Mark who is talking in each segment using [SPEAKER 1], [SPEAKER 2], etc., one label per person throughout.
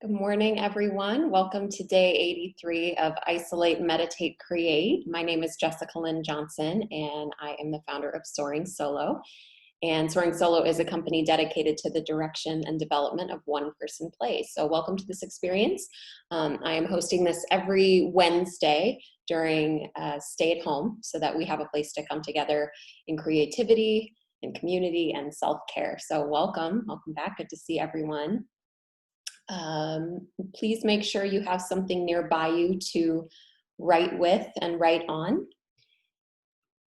[SPEAKER 1] Good morning, everyone. Welcome to day 83 of Isolate, Meditate, Create. My name is Jessica Lynn Johnson, and I am the founder of Soaring Solo. And Soaring Solo is a company dedicated to the direction and development of one person plays. So welcome to this experience. I am hosting this every Wednesday during stay at home so that we have a place to come together in creativity, in community, and self-care. So welcome back. Good to see everyone. Please make sure you have something nearby you to write with and write on.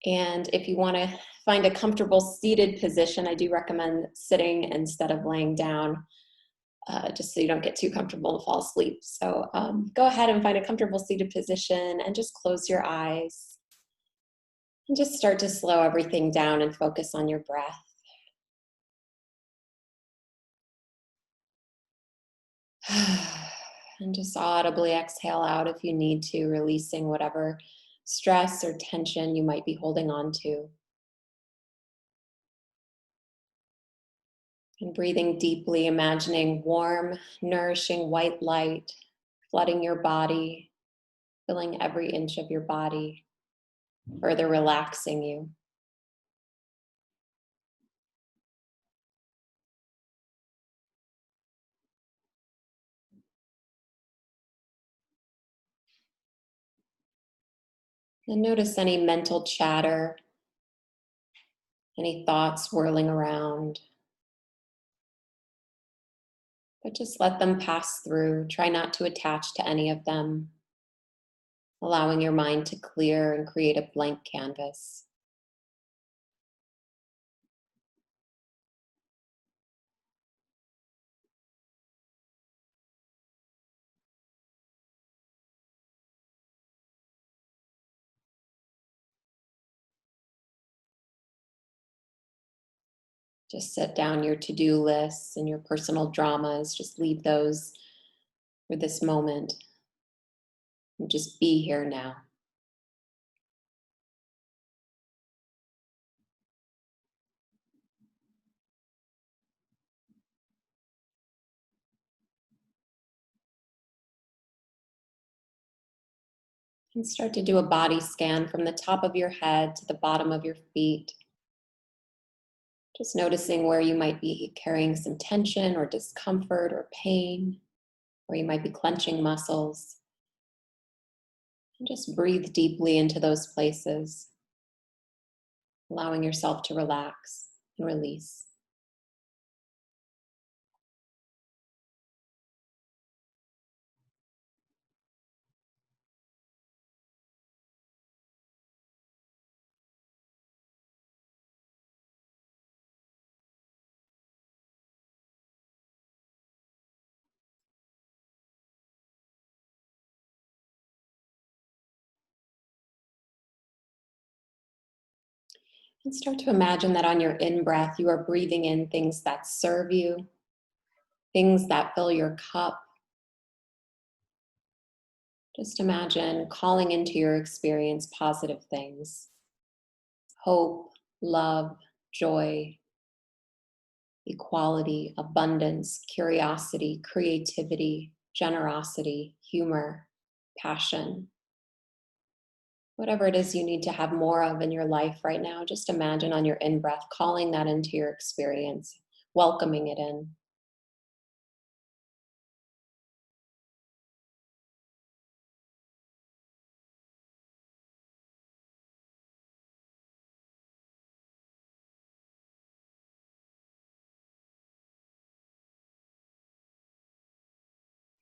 [SPEAKER 1] And if you want to find a comfortable seated position, I do recommend sitting instead of laying down, just so you don't get too comfortable and fall asleep. So go ahead and find a comfortable seated position and just close your eyes. And just start to slow everything down and focus on your breath. And just audibly exhale out if you need to, releasing whatever stress or tension you might be holding on to. And breathing deeply, imagining warm, nourishing white light flooding your body, filling every inch of your body, further relaxing you. And notice any mental chatter, any thoughts swirling around. But just let them pass through. Try not to attach to any of them, allowing your mind to clear and create a blank canvas. Just set down your to-do lists and your personal dramas. Just leave those for this moment and just be here now. And start to do a body scan from the top of your head to the bottom of your feet. Just noticing where you might be carrying some tension or discomfort or pain, where you might be clenching muscles. And just breathe deeply into those places, allowing yourself to relax and release. And start to imagine that on your in-breath, you are breathing in things that serve you, things that fill your cup. Just imagine calling into your experience positive things: hope, love, joy, equality, abundance, curiosity, creativity, generosity, humor, passion. Whatever it is you need to have more of in your life right now, just imagine on your in-breath calling that into your experience, welcoming it in.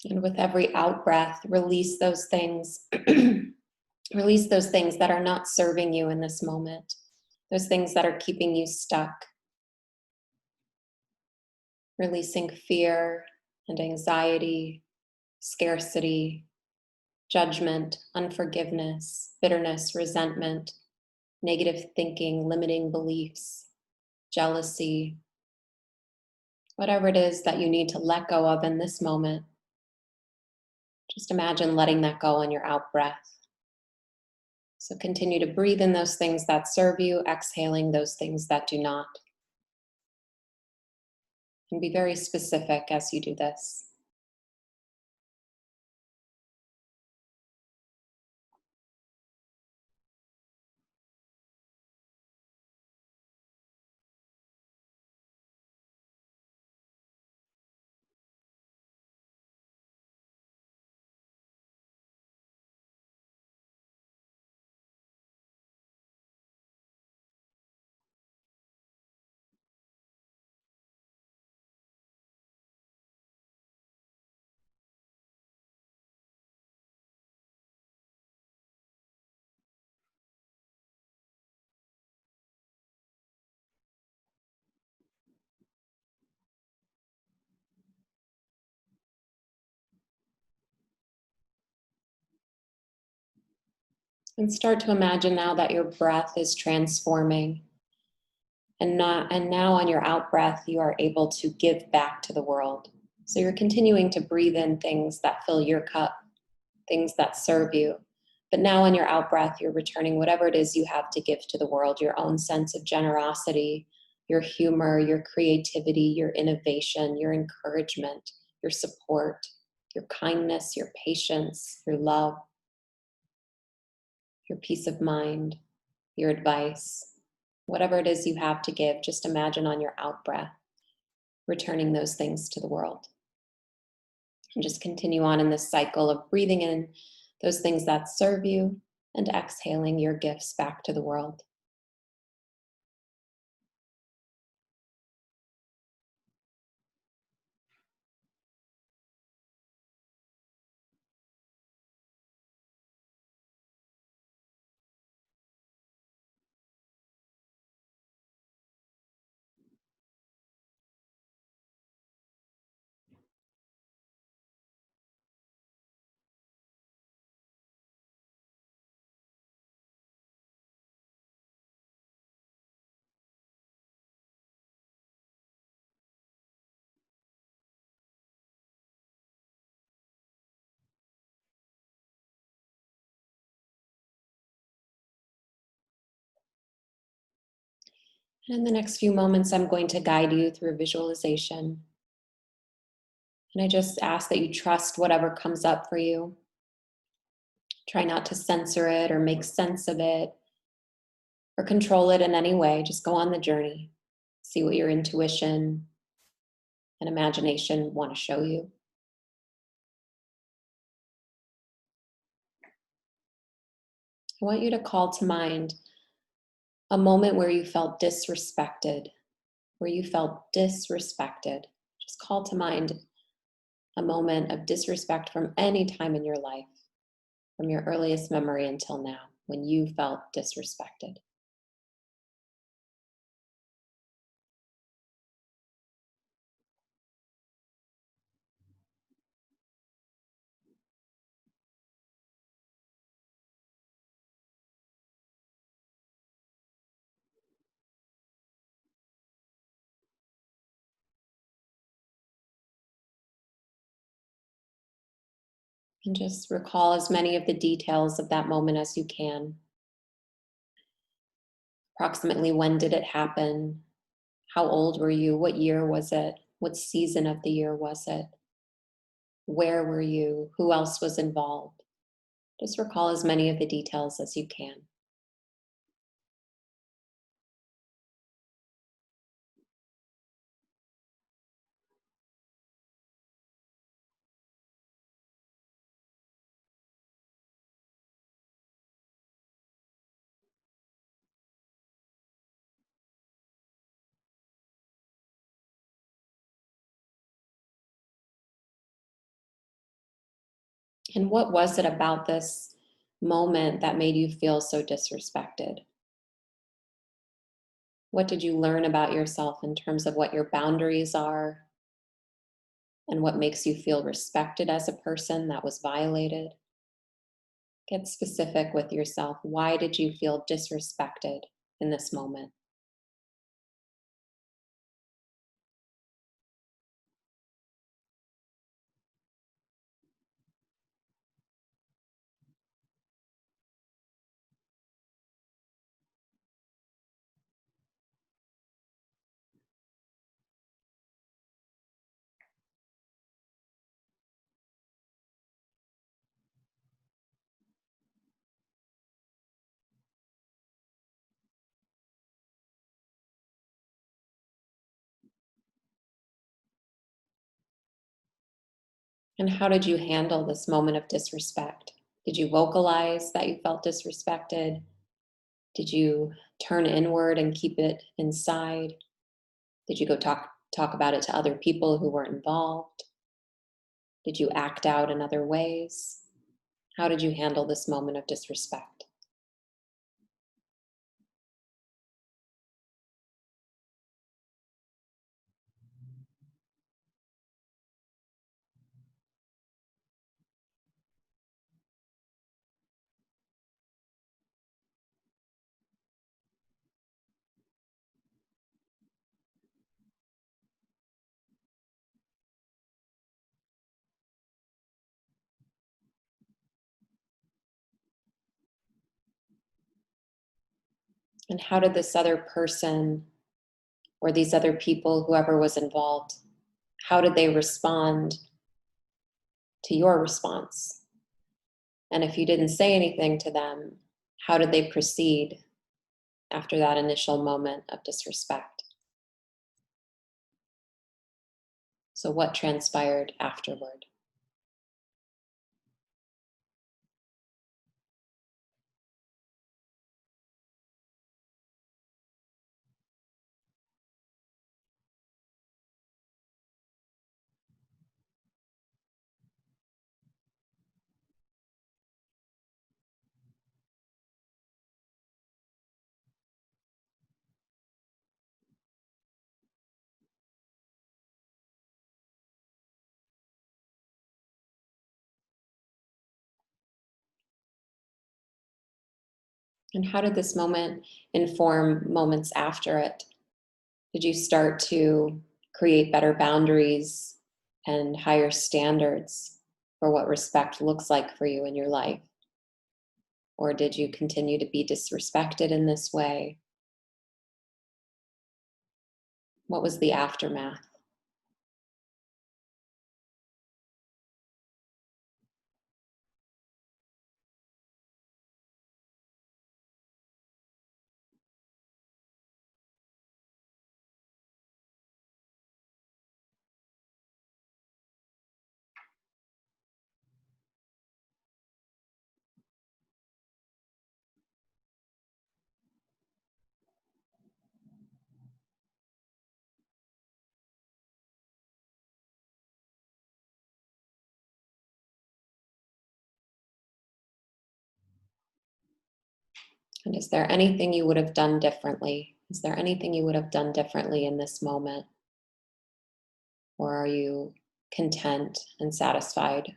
[SPEAKER 1] And with every out breath, release those things. Release those things that are not serving you in this moment, those things that are keeping you stuck. Releasing fear and anxiety, scarcity, judgment, unforgiveness, bitterness, resentment, negative thinking, limiting beliefs, jealousy, whatever it is that you need to let go of in this moment. Just imagine letting that go on your out breath. So continue to breathe in those things that serve you, exhaling those things that do not. And be very specific as you do this. And start to imagine now that your breath is transforming. And now on your out breath, you are able to give back to the world. So you're continuing to breathe in things that fill your cup, things that serve you. But now on your out breath, you're returning whatever it is you have to give to the world, your own sense of generosity, your humor, your creativity, your innovation, your encouragement, your support, your kindness, your patience, your love, your peace of mind, your advice. Whatever it is you have to give, just imagine on your out breath, returning those things to the world. And just continue on in this cycle of breathing in those things that serve you and exhaling your gifts back to the world. And in the next few moments, I'm going to guide you through a visualization. And I just ask that you trust whatever comes up for you. Try not to censor it or make sense of it or control it in any way. Just go on the journey. See what your intuition and imagination want to show you. I want you to call to mind a moment where you felt disrespected, where you felt disrespected. Just call to mind a moment of disrespect from any time in your life, from your earliest memory until now, when you felt disrespected. And just recall as many of the details of that moment as you can. Approximately when did it happen? How old were you? What year was it? What season of the year was it? Where were you? Who else was involved? Just recall as many of the details as you can. And what was it about this moment that made you feel so disrespected? What did you learn about yourself in terms of what your boundaries are and what makes you feel respected as a person that was violated? Get specific with yourself. Why did you feel disrespected in this moment? And how did you handle this moment of disrespect? Did you vocalize that you felt disrespected? Did you turn inward and keep it inside? Did you go talk about it to other people who were involved? Did you act out in other ways? How did you handle this moment of disrespect? And how did this other person or these other people, whoever was involved, how did they respond to your response? And if you didn't say anything to them, how did they proceed after that initial moment of disrespect? So, what transpired afterward? And how did this moment inform moments after it? Did you start to create better boundaries and higher standards for what respect looks like for you in your life? Or did you continue to be disrespected in this way? What was the aftermath? And is there anything you would have done differently? Is there anything you would have done differently in this moment? Or are you content and satisfied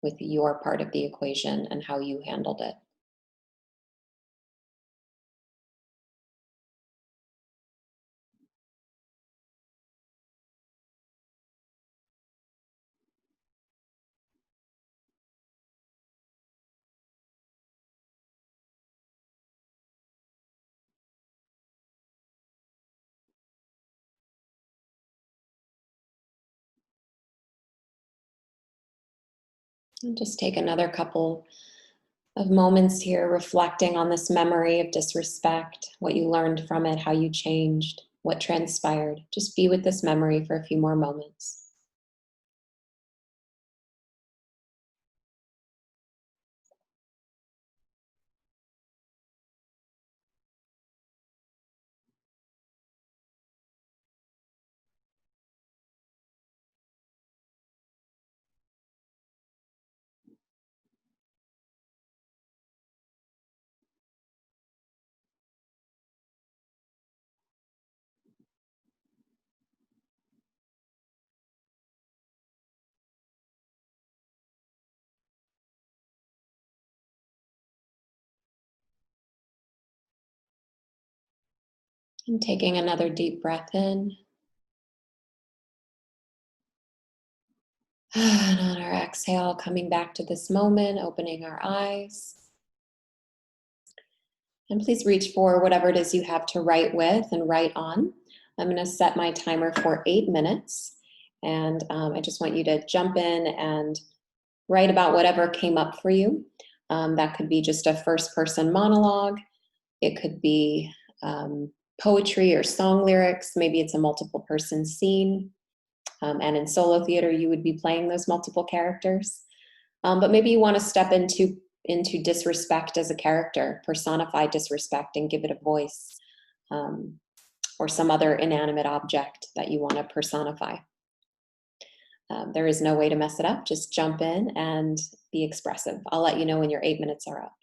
[SPEAKER 1] with your part of the equation and how you handled it? And just take another couple of moments here reflecting on this memory of disrespect, what you learned from it, how you changed, what transpired. Just be with this memory for a few more moments. And taking another deep breath in. And on our exhale, coming back to this moment, opening our eyes. And please reach for whatever it is you have to write with and write on. I'm going to set my timer for 8 minutes. And I just want you to jump in and write about whatever came up for you. That could be just a first person monologue, it could be poetry or song lyrics, maybe it's a multiple person scene. And in solo theater, you would be playing those multiple characters. But maybe you want to step into disrespect as a character, personify disrespect and give it a voice, um, or some other inanimate object that you want to personify. There is no way to mess it up. Just jump in and be expressive. I'll let you know when your 8 minutes are up.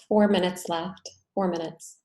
[SPEAKER 1] 4 minutes left. 4 minutes.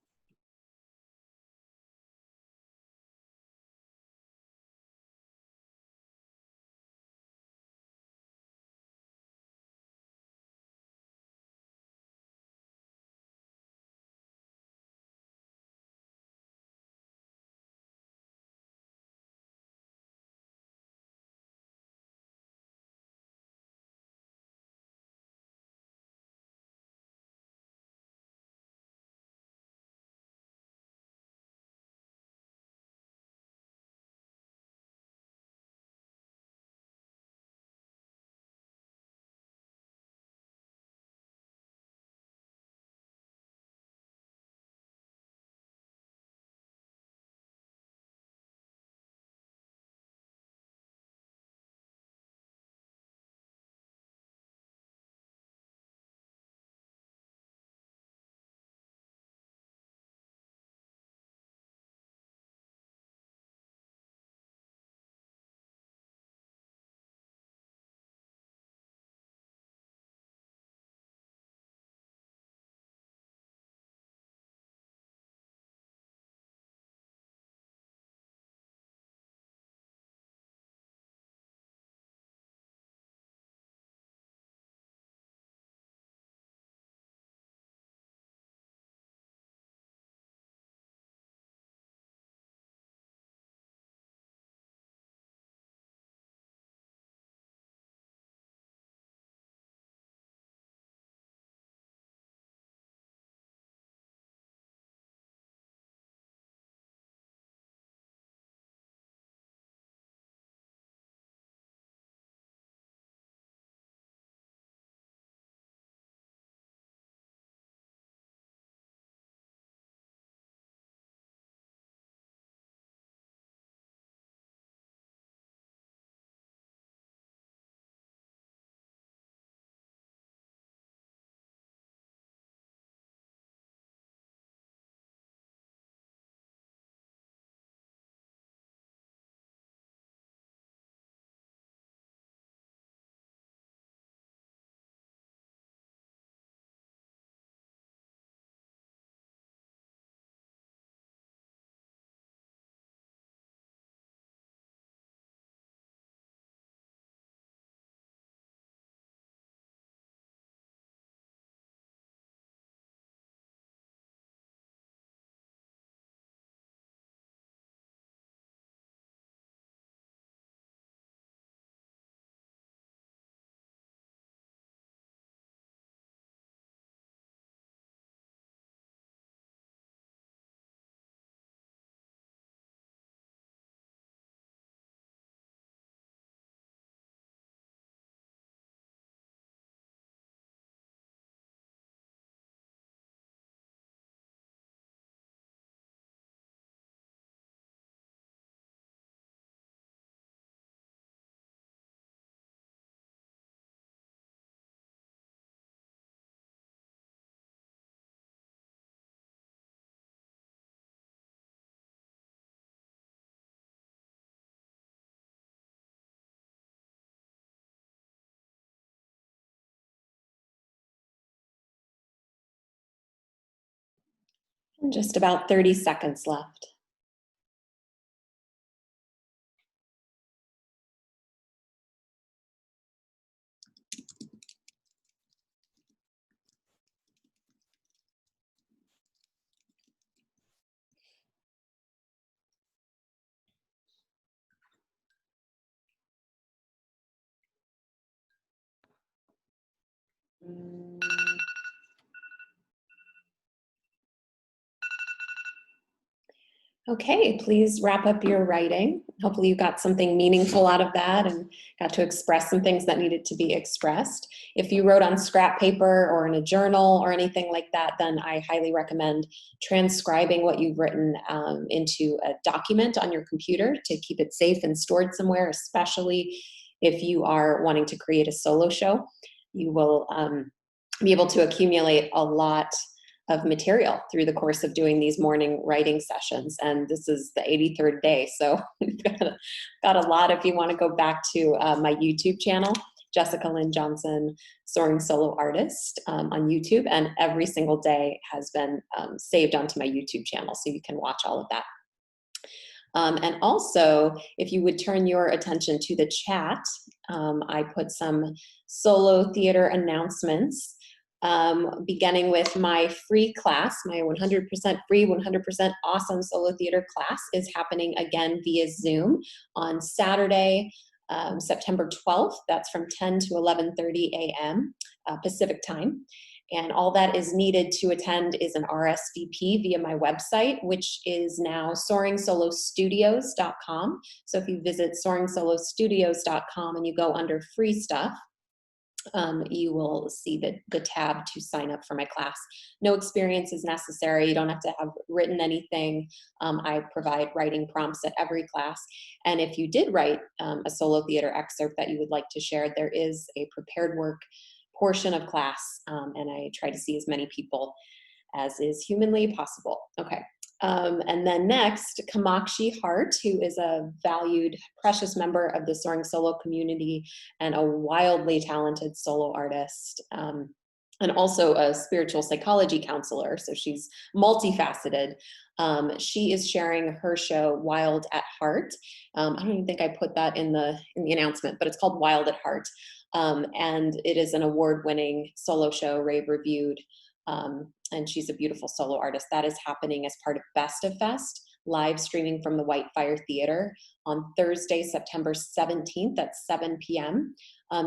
[SPEAKER 1] And just about 30 seconds left. Okay, please wrap up your writing. Hopefully you got something meaningful out of that and got to express some things that needed to be expressed. If you wrote on scrap paper or in a journal or anything like that, then I highly recommend transcribing what you've written into a document on your computer to keep it safe and stored somewhere, especially if you are wanting to create a solo show. You will be able to accumulate a lot of material through the course of doing these morning writing sessions. And this is the 83rd day. So we've got a lot if you want to go back to my YouTube channel Jessica Lynn Johnson, Soaring Solo Artist on YouTube, and every single day has been saved onto my YouTube channel, so you can watch all of that. And also, if you would turn your attention to the chat, I put some solo theater announcements, beginning with my free class. My 100% free, 100% awesome solo theater class is happening again via Zoom on Saturday, September 12th. That's from 10 to 11:30 a.m. Pacific time. And all that is needed to attend is an RSVP via my website, which is now soaringSoloStudios.com. So if you visit soaringSoloStudios.com and you go under free stuff, you will see the tab to sign up for my class. No experience is necessary. You don't have to have written anything. I provide writing prompts at every class. And if you did write a solo theater excerpt that you would like to share, there is a prepared work portion of class, and I try to see as many people as is humanly possible. Okay. And then next, Kamakshi Hart, who is a valued, precious member of the Soaring Solo community and a wildly talented solo artist, and also a spiritual psychology counselor. So she's multifaceted. She is sharing her show, Wild at Heart. I don't even think I put that in the announcement, but it's called Wild at Heart. And it is an award-winning solo show, rave reviewed. And she's a beautiful solo artist. That is happening as part of Best of Fest, live streaming from the Whitefire Theater on Thursday, September 17th at 7 p.m.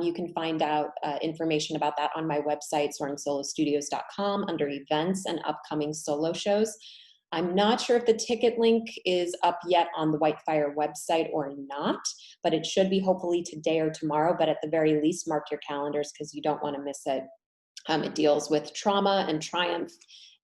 [SPEAKER 1] You can find out information about that on my website, soaringSoloStudios.com, under events and upcoming solo shows. I'm not sure if the ticket link is up yet on the Whitefire website or not, but it should be hopefully today or tomorrow, but at the very least, mark your calendars because you don't want to miss it. It deals with trauma and triumph,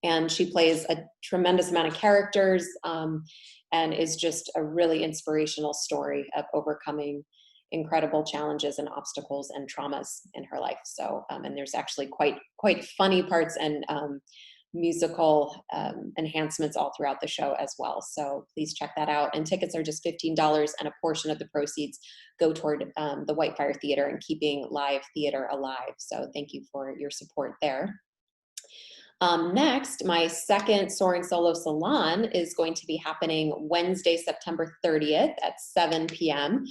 [SPEAKER 1] and she plays a tremendous amount of characters, and is just a really inspirational story of overcoming incredible challenges and obstacles and traumas in her life. So, and there's actually quite funny parts and musical enhancements all throughout the show as well. So please check that out. And tickets are just $15, and a portion of the proceeds go toward the Whitefire Theater and keeping live theater alive. So thank you for your support there. Next, my second Soaring Solo Salon is going to be happening Wednesday, September 30th at 7 p.m.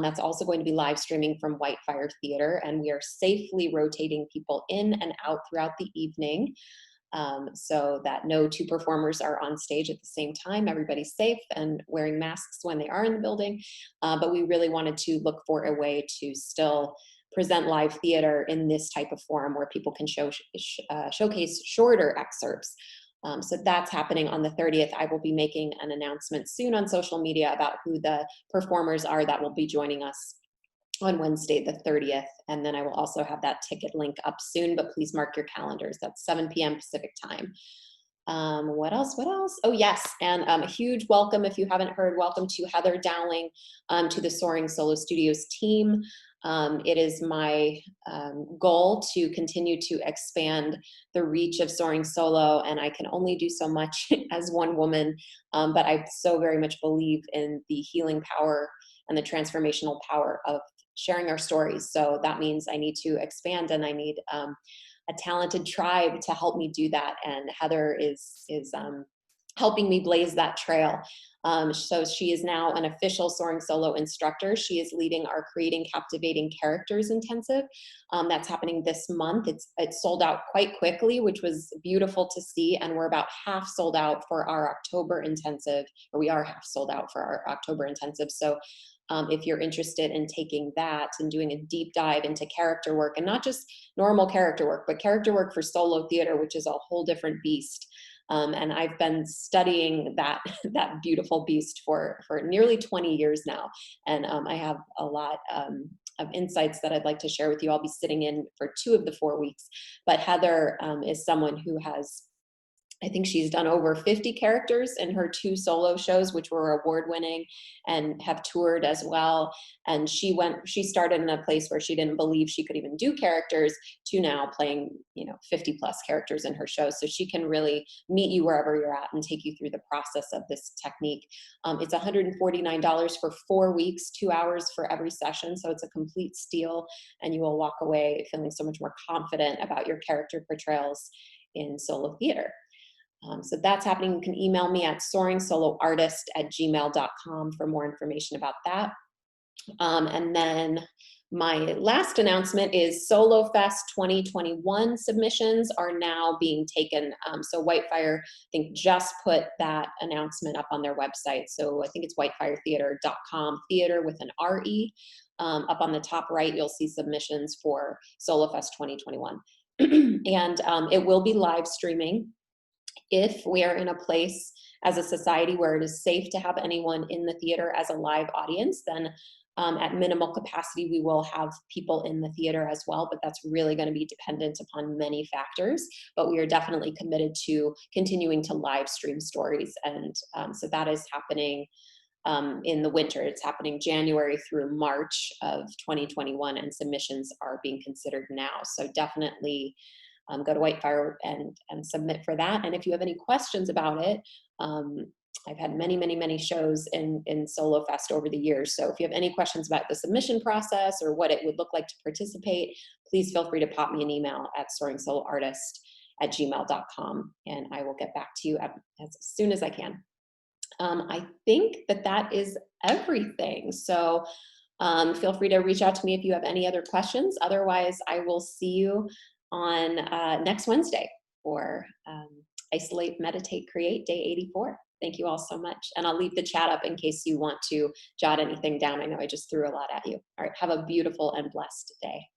[SPEAKER 1] That's also going to be live streaming from Whitefire Theater, and we are safely rotating people in and out throughout the evening, so that no two performers are on stage at the same time. Everybody's safe and wearing masks when they are in the building, but we really wanted to look for a way to still present live theater in this type of forum where people can showcase shorter excerpts. So that's happening on the 30th. I will be making an announcement soon on social media about who the performers are that will be joining us on Wednesday the 30th. And then I will also have that ticket link up soon, but please mark your calendars. That's 7 p.m. Pacific time. What else? Oh yes, and a huge welcome, if you haven't heard, welcome to Heather Dowling, to the Soaring Solo Studios team. It is my goal to continue to expand the reach of Soaring Solo, and I can only do so much as one woman, but I so very much believe in the healing power and the transformational power of sharing our stories. So that means I need to expand, and I need a talented tribe to help me do that. And Heather is helping me blaze that trail. So she is now an official Soaring Solo instructor. She is leading our Creating Captivating Characters intensive. That's happening this month. It sold out quite quickly, which was beautiful to see. And we're about half sold out for our October intensive, or we are half sold out for our October intensive. So if you're interested in taking that and doing a deep dive into character work, and not just normal character work, but character work for solo theater, which is a whole different beast. And I've been studying that beautiful beast for nearly 20 years now. And I have a lot of insights that I'd like to share with you. I'll be sitting in for 2 of the 4 weeks. But Heather is someone who has I think she's done over 50 characters in her 2 solo shows, which were award-winning and have toured as well. And she started in a place where she didn't believe she could even do characters to now playing, 50 plus characters in her shows. So she can really meet you wherever you're at and take you through the process of this technique. It's $149 for 4 weeks, 2 hours for every session. So it's a complete steal, and you will walk away feeling so much more confident about your character portrayals in solo theater. So that's happening. You can email me at soringsoloartist@gmail.com for more information about that. And then my last announcement is Solo Fest 2021 submissions are now being taken. So Whitefire, I think, just put that announcement up on their website. So I think it's whitefiretheater.com, theater with an R-E. Up on the top right, you'll see submissions for Solo Fest 2021. And it will be live streaming. If we are in a place as a society where it is safe to have anyone in the theater as a live audience, then at minimal capacity, we will have people in the theater as well, but that's really going to be dependent upon many factors. But we are definitely committed to continuing to live stream stories. And so that is happening in the winter. It's happening January through March of 2021, and submissions are being considered now. So definitely go to Whitefire and submit for that. And if you have any questions about it, I've had many, many, many shows in Solo Fest over the years. So if you have any questions about the submission process or what it would look like to participate, please feel free to pop me an email at soringsoloartist@gmail.com, and I will get back to you as soon as I can. I think that is everything. So feel free to reach out to me if you have any other questions. Otherwise, I will see you on next Wednesday for Isolate, Meditate, Create, Day 84. Thank you all so much. And I'll leave the chat up in case you want to jot anything down. I know I just threw a lot at you. All right, have a beautiful and blessed day.